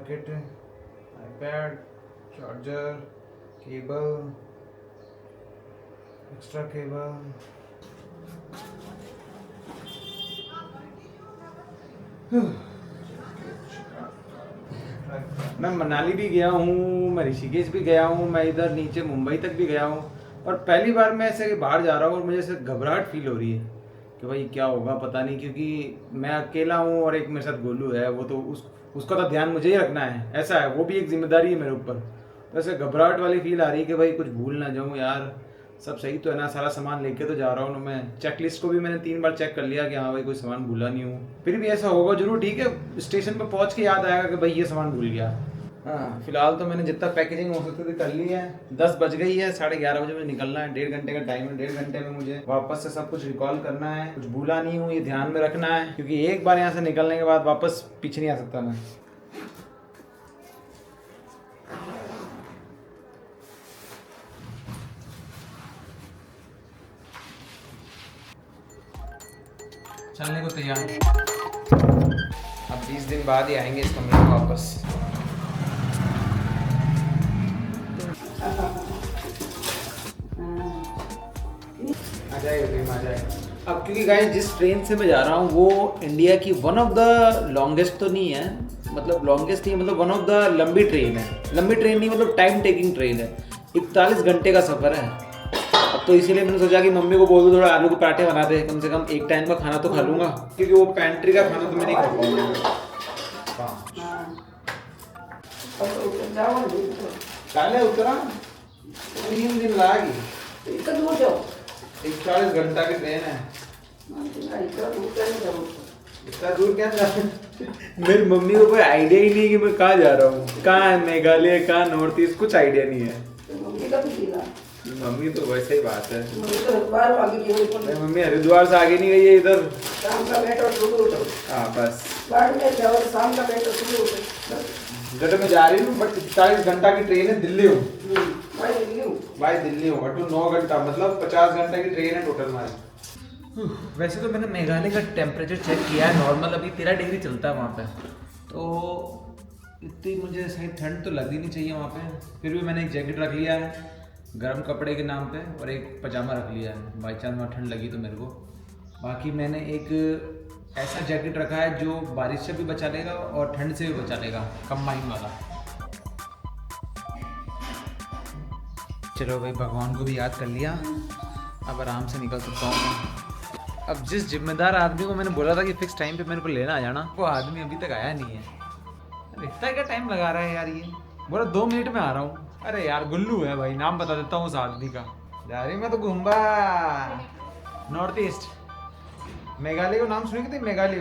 Kit, iPad, charger, cable, extra cable. मैं मनाली भी गया हूँ, मैं ऋषिकेश भी गया हूँ, मैं इधर नीचे मुंबई तक भी गया हूँ, और पहली बार मैं ऐसे बाहर जा रहा हूँ और मुझे ऐसे घबराहट फील हो रही है कि भाई क्या होगा पता नहीं, क्योंकि मैं अकेला हूँ और एक मेरे साथ गोलू है, वो तो उसका तो ध्यान मुझे ही रखना है, ऐसा है, वो भी एक जिम्मेदारी है मेरे ऊपर। तो ऐसे घबराहट वाली फील आ रही है कि भाई कुछ भूल ना जाऊँ यार, सब सही तो है ना, सारा सामान लेके तो जा रहा हूँ ना। मैं चेकलिस्ट को भी मैंने 3 बार चेक कर लिया कि हाँ भाई कोई सामान भूला नहीं हूँ, फिर भी ऐसा होगा जरूर, ठीक है स्टेशन पर पहुँच के याद आएगा कि भाई ये सामान भूल गया। हाँ फिलहाल तो मैंने जितना पैकेजिंग हो सकती थी कर ली है। 10 बज गई है, 11:30 बजे मुझे निकलना है, 1.5 घंटे का टाइम है, 1.5 घंटे में मुझे वापस से सब कुछ रिकॉल करना है, कुछ भूला नहीं हूँ ये ध्यान में रखना है, क्योंकि एक बार यहाँ से निकलने के बाद वापस पीछे नहीं आ सकता मैं। चलने को तैयार, अब 20 दिन बाद ही आएंगे इस कमरे में वापस। आ जाए। अब क्योंकि गाइस जिस ट्रेन से मैं जा रहा हूँ वो इंडिया की वन ऑफ द लॉन्गेस्ट तो नहीं है, मतलब लॉन्गेस्ट नहीं, मतलब वन ऑफ द लंबी ट्रेन है, लंबी ट्रेन नहीं मतलब टाइम टेकिंग ट्रेन है, 41 घंटे का सफ़र है। अब तो इसीलिए मैंने सोचा कि मम्मी को बोल दो थोड़ा आलू के पराठे बना दे, कम से कम एक टाइम का खाना तो खा लूँगा, क्योंकि वो पेंट्री का खाना तो मैं नहीं खा पाऊँगा। काले उतरा 3 दिन लागी, 41 घंटा की ट्रेन है, इतना दूर क्या जा मेरी मम्मी को कोई आइडिया ही नहीं कि मैं कहाँ जा रहा हूँ, कहाँ है मेघालय, कहाँ नॉर्थ ईस्ट, कुछ आइडिया नहीं है। मम्मी तो वैसे ही बात है, मम्मी हरिद्वार से आगे नहीं गई है इधर। हाँ बस गट में जा रही हूँ, बट 40 घंटा की ट्रेन है, दिल्ली हूँ भाई, दिल्ली हूँ, अटू 9 घंटा, मतलब 50 घंटे की ट्रेन है टोटल हमारी। वैसे तो मैंने मेघालय का टेम्परेचर चेक किया है, नॉर्मल अभी 13 डिग्री चलता है वहाँ पे, तो इतनी मुझे सही ठंड तो लगनी नहीं चाहिए वहाँ पे, फिर भी मैंने एक जैकेट रख लिया है गर्म कपड़े के नाम पे, और एक पजामा रख लिया है, बाई चांस वहाँ ठंड लगी तो मेरे को। बाकी मैंने एक ऐसा जैकेट रखा है जो बारिश से भी बचा लेगा और ठंड से भी बचा लेगा, कंबाइन वाला। चलो भाई भगवान को भी याद कर लिया, अब आराम से निकल सकता हूँ। अब जिस जिम्मेदार आदमी को मैंने बोला था कि फिक्स टाइम पे मेरे को लेना आ जाना, वो आदमी अभी तक आया नहीं है। अरे इतना क्या टाइम लगा रहा है यार, ये बोला 2 मिनट में आ रहा हूँ। अरे यार गुल्लू है भाई, नाम बता देता हूँ उस आदमी का। जा रही मैं तो घूमबा नॉर्थ ईस्ट, मेघालय को नाम सुनी थी, मेघालय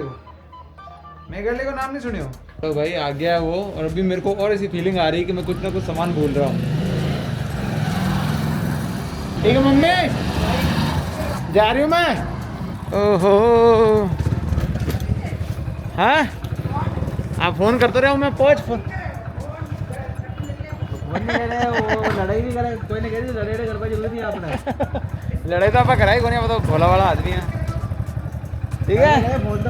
को नाम नहीं सुने हो? तो भाई आ गया वो, और अभी मेरे को और ऐसी फीलिंग आ रही है कि मैं कुछ ना कुछ सामान भूल रहा हूँ। ठीक है मम्मी, जा रही हूँ मैं। ओहो हाँ, आप फोन करते रहे हो, मैं पहुँच फोन वो लड़ाई भी करे, कोई नहीं कह लड़ाई कर पाई जरूरत नहीं आपने लड़ाई तो आप कराई कोई नहीं, बताओ भोला वाला आदमी है। ठीक है फोन तो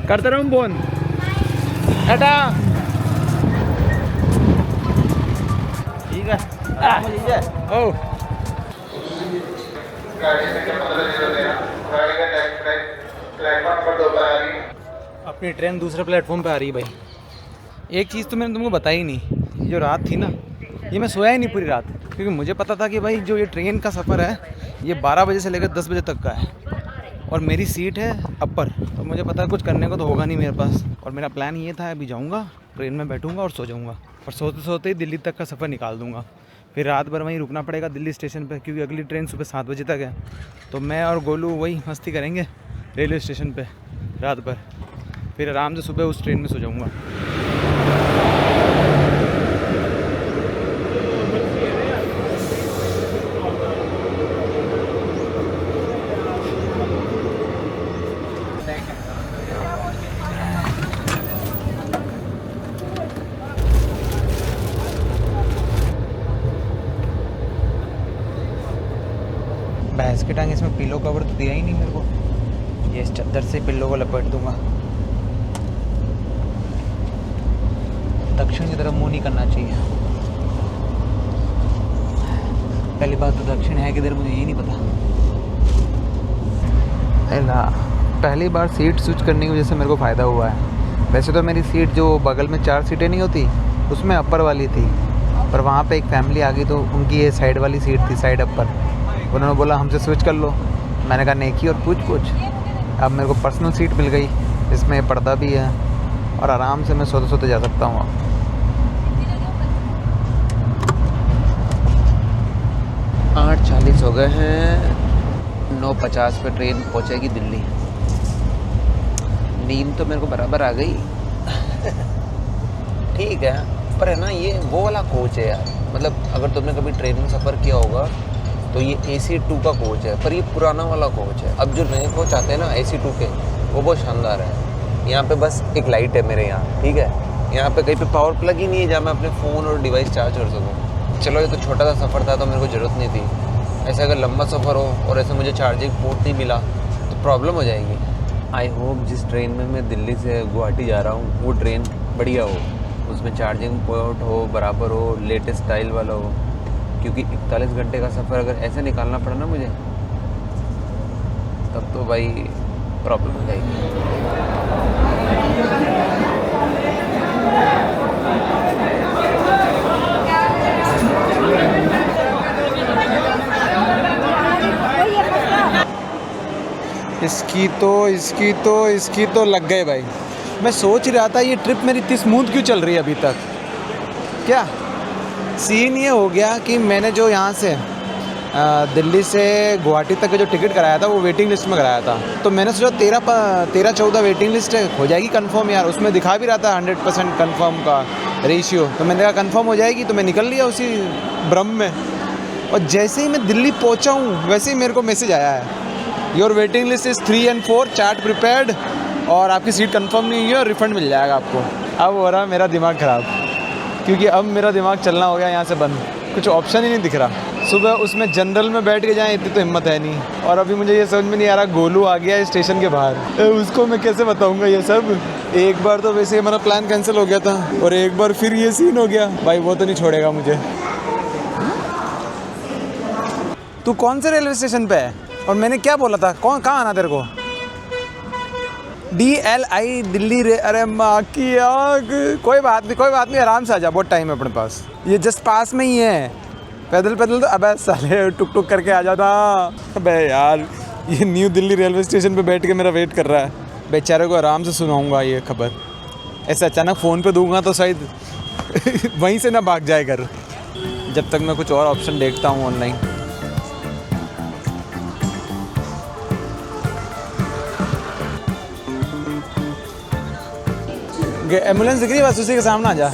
करते रहो फोन, टाटा। ठीक है ओ अपनी ट्रेन दूसरे प्लेटफॉर्म पे आ रही है भाई। एक चीज़ तो मैंने तुमको बताई नहीं, ये जो रात थी ना, ये मैं सोया ही नहीं पूरी रात, क्योंकि मुझे पता था कि भाई जो ये ट्रेन का सफ़र है ये 12 बजे से लेकर 10 बजे तक का है, और मेरी सीट है अपर, तो मुझे पता है कुछ करने को तो होगा नहीं मेरे पास। और मेरा प्लान ये था अभी जाऊँगा ट्रेन में बैठूँगा और सो जाऊँगा, और सोते सोते ही दिल्ली तक का सफ़र निकाल दूँगा, फिर रात भर वहीं रुकना पड़ेगा दिल्ली स्टेशन पर, क्योंकि अगली ट्रेन सुबह 7 बजे तक है। तो मैं और गोलू वही मस्ती करेंगे रेलवे स्टेशन पर रात भर, फिर आराम से सुबह उस ट्रेन में सो जाऊँगा। भैंस के टांग, इसमें पिलो कवर तो दिया ही नहीं मेरे को, ये इस चादर से पिल्लो को लपेट दूंगा। दक्षिण की तरफ मुंह नहीं करना चाहिए। पहली बात तो दक्षिण है किधर मुझे ये नहीं पता। पहली बार सीट स्विच करने की वजह से मेरे को फ़ायदा हुआ है। वैसे तो मेरी सीट जो बगल में 4 सीटें नहीं होती उसमें अपर वाली थी, पर वहाँ पे एक फैमिली आ गई तो उनकी ये साइड वाली सीट थी, साइड अपर। उन्होंने बोला हमसे स्विच कर लो। मैंने कहा नेकी और पूछ अब मेरे को पर्सनल सीट मिल गई, इसमें पर्दा भी है और आराम से मैं सोते सोते जा सकता हूँ। 8:40 हो गए हैं, 9:50 पे ट्रेन पहुँचेगी दिल्ली। नींद तो मेरे को बराबर आ गई। ठीक है, पर है ना ये वो वाला कोच है यार। मतलब अगर तुमने कभी ट्रेन में सफ़र किया होगा तो ये AC2 का कोच है, पर ये पुराना वाला कोच है। अब जो नए कोच आते हैं ना AC2 के, वो बहुत शानदार है। यहाँ पे बस एक लाइट है मेरे यहाँ, ठीक है। यहाँ पे कहीं पे पावर प्लग ही नहीं है जहाँ मैं अपने फ़ोन और डिवाइस चार्ज कर सकूँ। चलो ये तो छोटा सा सफ़र था तो मेरे को ज़रूरत नहीं थी। ऐसे अगर लंबा सफ़र हो और ऐसे मुझे चार्जिंग पोर्ट नहीं मिला तो प्रॉब्लम हो जाएगी। आई होप जिस ट्रेन में मैं दिल्ली से गुवाहाटी जा रहा हूँ वो ट्रेन बढ़िया हो, उसमें चार्जिंग पोर्ट हो, बराबर हो, लेटेस्ट स्टाइल वाला हो। क्योंकि 41 घंटे का सफ़र अगर ऐसे निकालना पड़ा ना मुझे, तब तो भाई प्रॉब्लम हो जाएगी। इसकी तो लग गए भाई। मैं सोच रहा था ये ट्रिप मेरी इतनी स्मूथ क्यों चल रही है अभी तक। क्या सीन ये हो गया कि मैंने जो यहाँ से दिल्ली से गुवाहाटी तक का जो टिकट कराया था वो वेटिंग लिस्ट में कराया था। तो मैंने सोचा 13-14 वेटिंग लिस्ट है, हो जाएगी कंफर्म यार। उसमें दिखा भी रहा था 100% कंफर्म का रेशियो। तो मैंने कहा कंफर्म हो जाएगी, तो मैं निकल लिया उसी भ्रम में। और जैसे ही मैं दिल्ली पहुँचा हूँ वैसे ही मेरे को मैसेज आया है, your waiting list is 3 and 4, chart prepared, और आपकी सीट कंफर्म नहीं हुई है और रिफ़ंड मिल जाएगा आपको। अब हो रहा मेरा दिमाग ख़राब, क्योंकि अब मेरा दिमाग चलना हो गया यहाँ से बंद, कुछ ऑप्शन ही नहीं दिख रहा। सुबह उसमें जनरल में बैठ के जाएँ इतनी तो हिम्मत है नहीं, और अभी मुझे ये समझ में नहीं आ रहा गोलू आ गया है स्टेशन के बाहर, उसको मैं कैसे बताऊँगा ये सब। एक बार तो वैसे हमारा प्लान कैंसिल हो गया था और एक बार फिर ये सीन हो गया भाई, वो तो नहीं छोड़ेगा मुझे। तू कौन से रेलवे स्टेशन पे है और मैंने क्या बोला था, कहाँ आना तेरे को? DLI दिल्ली अरे माँ की आग। कोई बात नहीं, आराम से आ जा, बहुत टाइम है अपने पास, ये जस्ट पास में ही है। पैदल तो अबे साले टुक करके आ जाता। अबे यार ये न्यू दिल्ली रेलवे स्टेशन पे बैठ के मेरा वेट कर रहा है, बेचारे को आराम से सुनाऊंगा ये खबर। ऐसे अचानक फ़ोन पे दूंगा तो शायद वहीं से ना भाग जाए घर। जब तक मैं कुछ और ऑप्शन देखता हूँ ऑनलाइन। एम्बुलेंस दिख रही है, बस उसी के सामने आ जा।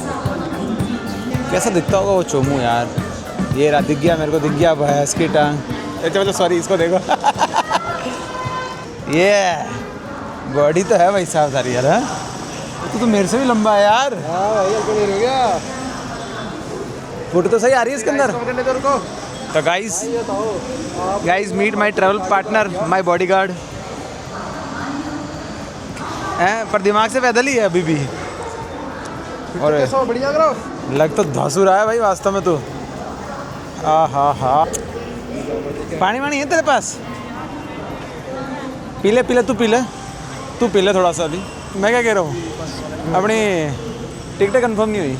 कैसा दिखता होगा वो चोमू यार। ये रहा, दिख गया मेरे को, दिख गया भैंस की टांग। मतलब सॉरी, इसको देखो। ये बॉडी तो है भाई साहब सारी यार। तो मेरे से भी लंबा है यार। हाँ भाई, हो गया। फोटो तो सही आ रही है इसके अंदर। तो guys meet my travel partner, my bodyguard. पर दिमाग से पैदल ही है अभी भी। और बढ़िया करो, लग तो धांसू रहा है भाई वास्तव में। तो हा पानी है तेरे पास? पी ले तू पी ले थोड़ा सा। अभी मैं क्या कह रहा हूँ, अपनी टिकट कंफर्म नहीं हुई।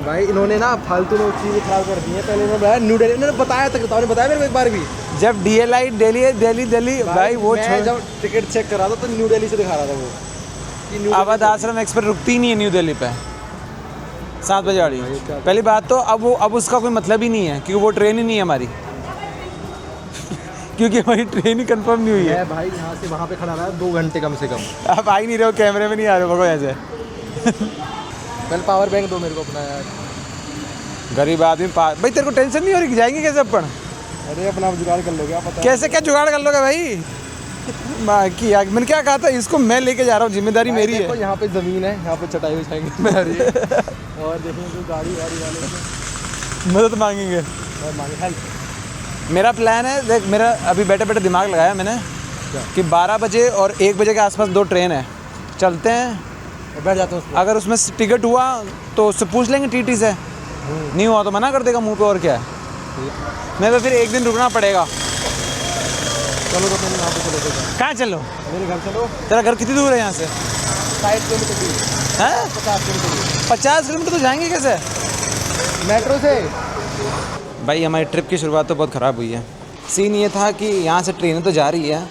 भाई इन्होंने ना फालतू में चीज़ें खराब कर दी हैं। पहले इन्होंने न्यू दिल्ली, इन्होंने बताया मेरे को एक बार भी, जब DLI दिल्ली भाई वो मैं जब टिकट चेक करा था तो न्यू दिल्ली से दिखा रहा था वो। अवध आश्रम एक्सप्रेस रुकती नहीं है न्यू दिल्ली पे 7 बजे वाली। पहली बात तो अब उसका कोई मतलब ही नहीं है, क्योंकि वो ट्रेन ही नहीं है हमारी। क्योंकि हमारी ट्रेन ही कंफर्म नहीं हुई है। भाई यहाँ से वहाँ पे खड़ा रहा है 2 घंटे कम से कम। आप आ ही नहीं रहे हो, कैमरे में नहीं आ रहे हो ऐसे। पहले पावर बैंक दो मेरे को अपना यार। गरीब आदमी भाई, तेरे को टेंशन नहीं हो रही जाएंगे कैसे अपन? अरे अपना जुगाड़ कर लोगे आप, पता कैसे क्या जुगाड़ कर लोगे भाई? बाकी मैंने क्या कहा था, इसको मैं लेके जा रहा हूँ, जिम्मेदारी मेरी है। यहाँ पे ज़मीन है, यहाँ पे चटाई बिछाएंगे और देखेंगे गाड़ी वाले मदद मांगेंगे। मेरा प्लान है, देख मेरा अभी बैठे दिमाग लगाया मैंने कि 12 बजे और 1 बजे के आसपास 2 ट्रेन है, चलते हैं और बैठ जाते हैं उसमें। अगर उसमें टिकट हुआ तो उससे पूछ लेंगे टीटी से, नहीं हुआ तो मना कर देगा मुंह पे, और क्या है। नहीं तो फिर एक दिन रुकना पड़ेगा। चलो तो मैंने वहाँ पे चलो तो कहाँ चलो? मेरे घर चलो। तेरा घर कितनी दूर है यहाँ से? 60 किलोमीटर दूर हैं? 50 किलोमीटर 50 किलोमीटर तो जाएंगे कैसे? मेट्रो से। भाई हमारी ट्रिप की शुरुआत तो बहुत ख़राब हुई है। सीन ये था कि यहाँ से ट्रेनें तो जा रही है,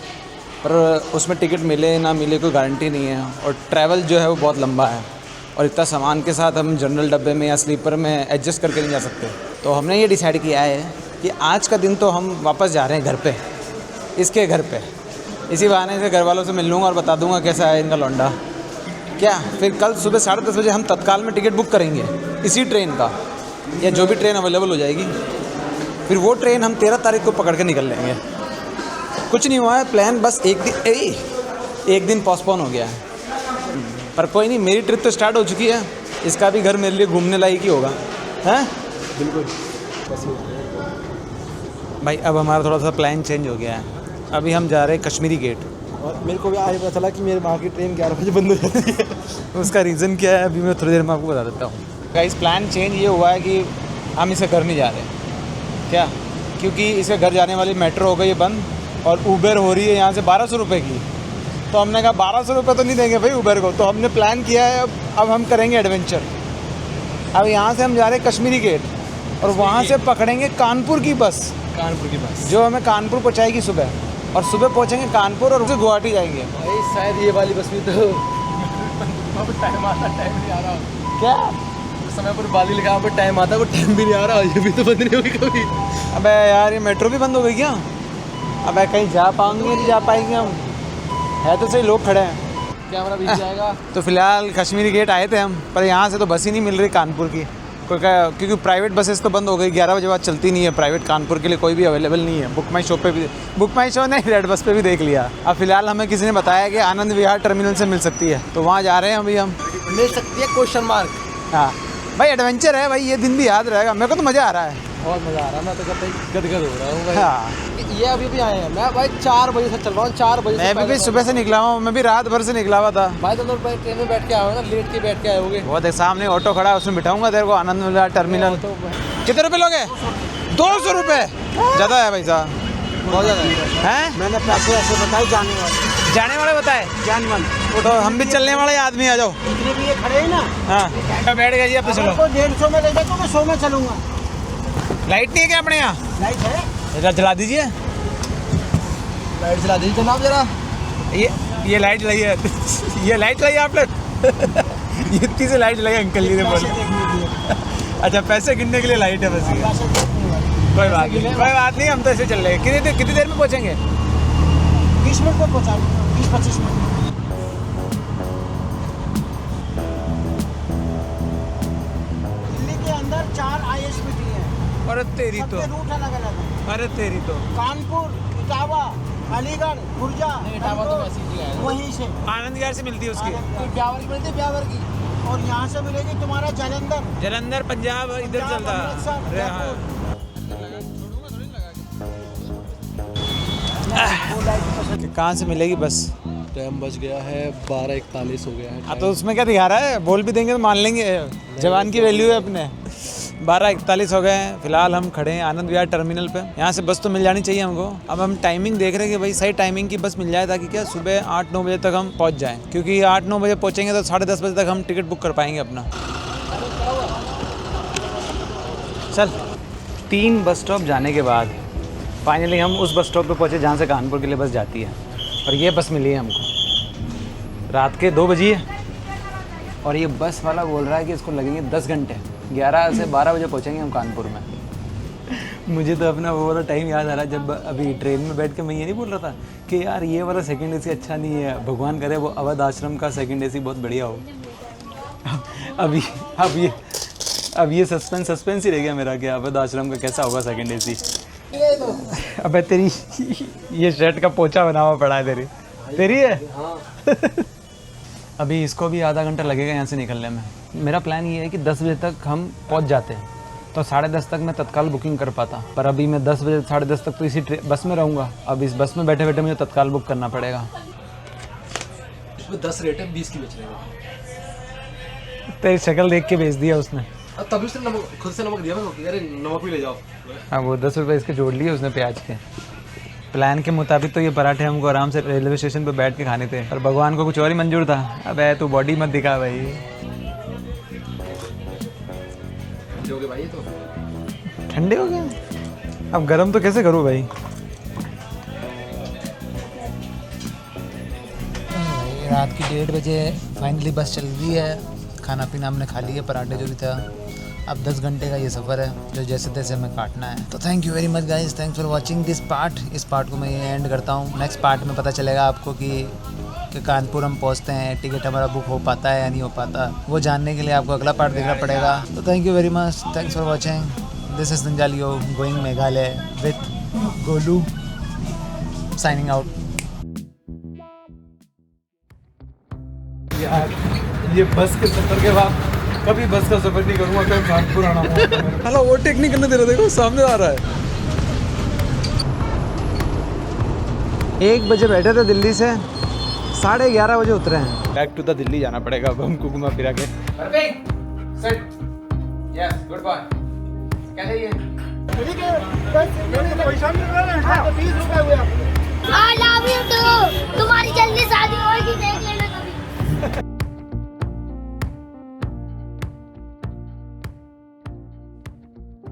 पर उसमें टिकट मिले ना मिले कोई गारंटी नहीं है, और ट्रैवल जो है वो बहुत लंबा है, और इतना सामान के साथ हम जनरल डब्बे में या स्लीपर में एडजस्ट करके नहीं जा सकते। तो हमने ये डिसाइड किया है कि आज का दिन तो हम वापस जा रहे हैं घर पे, इसके घर पे। इसी बहाने से घर वालों से मिल लूँगा और बता दूँगा कैसा है इनका लौंडा। क्या फिर कल सुबह 10:30 बजे हम तत्काल में टिकट बुक करेंगे इसी ट्रेन का, या जो भी ट्रेन अवेलेबल हो जाएगी। फिर वो ट्रेन हम 13 तारीख को पकड़ के निकल लेंगे। कुछ नहीं हुआ है प्लान, बस एक दिन पोस्टपोन हो गया है, पर कोई नहीं, मेरी ट्रिप तो स्टार्ट हो चुकी है, इसका भी घर मेरे लिए घूमने लायक ही होगा, हैं? बिल्कुल। भाई अब हमारा थोड़ा सा प्लान चेंज हो गया है। अभी हम जा रहे हैं कश्मीरी गेट। और मेरे को भी आज पता चला कि मेरे वहाँ की ट्रेन 11 बजे बंद हो जाती है। उसका रीज़न क्या है अभी मैं थोड़ी देर में आपको बता देता हूँ। गाइस प्लान चेंज ये हुआ है कि हम इसके घर नहीं जा रहे। क्या? क्योंकि इसके घर जाने वाली मेट्रो हो गई है बंद, और उबर हो रही है यहाँ से 1200 रुपये की। तो हमने कहा 1200 रुपये तो नहीं देंगे भाई उबर को, तो हमने प्लान किया है अब हम करेंगे एडवेंचर। अब यहाँ से हम जा रहे हैं कश्मीरी गेट, और वहाँ से पकड़ेंगे कानपुर की बस, जो हमें कानपुर पहुँचाएगी सुबह, और सुबह पहुँचेंगे कानपुर और उससे गुवाहाटी जाएंगे। भाई शायद ये वाली बस भी तो अब टाइम नहीं आ रहा। क्या? उस समय पर बाली लिखा पर टाइम आता है, वो टाइम भी नहीं आ रहा। ये भी तो बंद नहीं होगी कभी। अबे यार ये मेट्रो भी बंद हो गई क्या? अबे कहीं जा पाएंगे नहीं जा पाएंगे हम, है तो सही लोग खड़े हैं। कैमरा बीच जाएगा। तो फिलहाल कश्मीरी गेट आए थे हम, पर यहाँ से तो बस ही नहीं मिल रही कानपुर की क्योंकि प्राइवेट बसेस तो बंद हो गई, 11 बजे बाद चलती नहीं है प्राइवेट, कानपुर के लिए कोई भी अवेलेबल नहीं है। बुक माई शो नहीं, रेड बस पे भी देख लिया। अब फिलहाल हमें किसी ने बताया कि आनंद विहार टर्मिनल से मिल सकती है, तो वहाँ जा रहे हैं अभी हम। मिल सकती है क्वेश्चन मार्क। हाँ भाई एडवेंचर है भाई, ये दिन भी याद रहेगा। मेरे को तो मज़ा आ रहा है, बहुत मज़ा आ रहा है। मैं तो कहता ही गदगद हो रहा हूँ भाई। हाँ ये अभी भी आए हैं। मैं भाई 4 बजे से चल रहा हूँ। 4 बजे मैं भी सुबह से निकला हूँ, मैं भी रात भर से निकला हुआ था भाई। तो भाई ट्रेन में बैठ के आए हो ना, लेट के बैठ के आए होगे। वो देख सामने ऑटो खड़ा है, उसमें बिठाऊंगा तेरे को आनंद विहार टर्मिनल। तो कितने रुपए लोगे? 200 रुपये ज़्यादा है भाई साहब, बहुत ज़्यादा हैं? मैंने पैसे ऐसे बताए जाने वाले बताए, जाने वाले। उठो, हम भी चलने वाले आदमी, आ जाओ। इतने भी ये खड़े हैं ना। हाँ बैठ गए जी, अब तो चलो। 150 में ले जाए तो मैं 100 में चलूँगा। लाइट नहीं है क्या अपने यहाँ? लाइट है, जरा जला दीजिए। लाइट जला दीजिए जनाब जरा। ये लाइट लगी है ये लाइट लगी है आप लोग ये इतनी से लाइट लगी अंकल जी ने बोला। अच्छा पैसे गिनने के लिए लाइट है बस ये। कोई बात नहीं, हम तो ऐसे चल रहे हैं। कितनी देर में पहुँचेंगे? 20 मिनट में पहुँचा, 20-25 मिनट। दिल्ली के अंदर 4 ISBT हैं। अरे तेरी तो, सबके रूट अलग अलग हैं। अरे तेरी तो। कानपुर, इटावा, अलीगढ़, खुर्जा, इटावा तो वैसे ही है, वहीं से आनंद विहार से मिलती है उसकी। ब्यावर की मिलती है, ब्यावर की। और यहाँ से मिलेगी तुम्हारा जलंधर पंजाब इधर चलता है। अरे हाँ कहाँ से मिलेगी बस? टाइम बच गया है 12:41 हो गया है। हाँ तो उसमें क्या दिखा रहा है, बोल भी देंगे तो मान लेंगे, जवान की वैल्यू है अपने। 12:41 हो गए हैं। फिलहाल हम खड़े हैं आनंद विहार टर्मिनल पे। यहाँ से बस तो मिल जानी चाहिए हमको। अब हम टाइमिंग देख रहे हैं कि भाई सही टाइमिंग की बस मिल जाए, ताकि क्या सुबह 8-9 बजे तक हम पहुँच जाएँ, क्योंकि 8-9 बजे पहुँचेंगे तो 10:30 बजे तक हम टिकट बुक कर पाएंगे अपना। चल 3 बस स्टॉप जाने के बाद फाइनली हम उस बस स्टॉप पे पहुँचे जहाँ से कानपुर के लिए बस जाती है, और ये बस मिली है हमको। रात के 2 बजे है, और ये बस वाला बोल रहा है कि इसको लगेंगे 10 घंटे, 11 से 12 बजे पहुँचेंगे हम कानपुर में। मुझे तो अपना वो वाला टाइम याद आ रहा है जब अभी ट्रेन में बैठ के मैं ये नहीं बोल रहा था कि यार ये वाला सेकंड एसी अच्छा नहीं है, भगवान करे वो अवध आश्रम का सेकंड एसी बहुत बढ़िया हो। अब ये सस्पेंस ही रह गया मेरा कि अवध आश्रम का कैसा होगा सेकंड एसी। अबे तेरी ये शर्ट का पोछा बना हुआ पड़ा है तेरी है। अभी इसको भी आधा घंटा लगेगा यहाँ से निकलने में। मेरा प्लान ये है कि 10 बजे तक हम पहुँच जाते हैं, तो 10:30 तक मैं तत्काल बुकिंग कर पाता, पर अभी मैं 10 बजे 10:30 तक तो इसी बस में रहूँगा। अब इस बस में बैठे बैठे मुझे तत्काल बुक करना पड़ेगा। इसमें 10 रेट है, 20 की बेच रहे हैं। तेरी शक्ल देख के भेज दिया उसने। अब तभी उसने नमक खुद से नमक दिया मेरे को कि अरे नमक भी ले जाओ। हाँ वो 10 रुपये इसके जोड़ लिए उसने प्याज के। प्लान के मुताबिक तो ये पराठे हमको आराम से रेलवे स्टेशन पे बैठ के खाने थे, पर भगवान को कुछ और ही मंजूर था। अबे तू बॉडी मत दिखा भाई। हो गए भाई तो ठंडे हो गए, अब गर्म तो कैसे करूँ भाई। रात की 1:30 बजे फाइनली बस चल गई है। खाना पीना हमने खा लिया, पराठे जो भी था। अब 10 घंटे का ये सफ़र है जो जैसे तैसे हमें काटना है। तो thank you very much guys, thanks for watching this part. इस पार्ट को मैं ये एंड करता हूँ। नेक्स्ट पार्ट में पता चलेगा आपको कि कानपुर हम पहुँचते हैं, टिकट हमारा बुक हो पाता है या नहीं हो पाता, वो जानने के लिए आपको अगला पार्ट देखना पड़ेगा। तो thank you very much, thanks for watching. This is नंजालियो going Meghalaya with Golu, signing out. यार ये बस के सफर के बाद कभी बस का सफर नहीं करूँगा, कभी कानपुर आना होगा। हेलो ओवरटेक नहीं करने दे रहा, देखो सामने आ रहा है। 1 बजे बैठे थे दिल्ली से, 11:30 बजे उतरे हैं। बैक टू द दिल्ली जाना पड़ेगा अब हमको घुमा फिरा के। Yes good bye. क्या चाहिए? I love you too. तुम्हारी जल्दी शादी होगी देख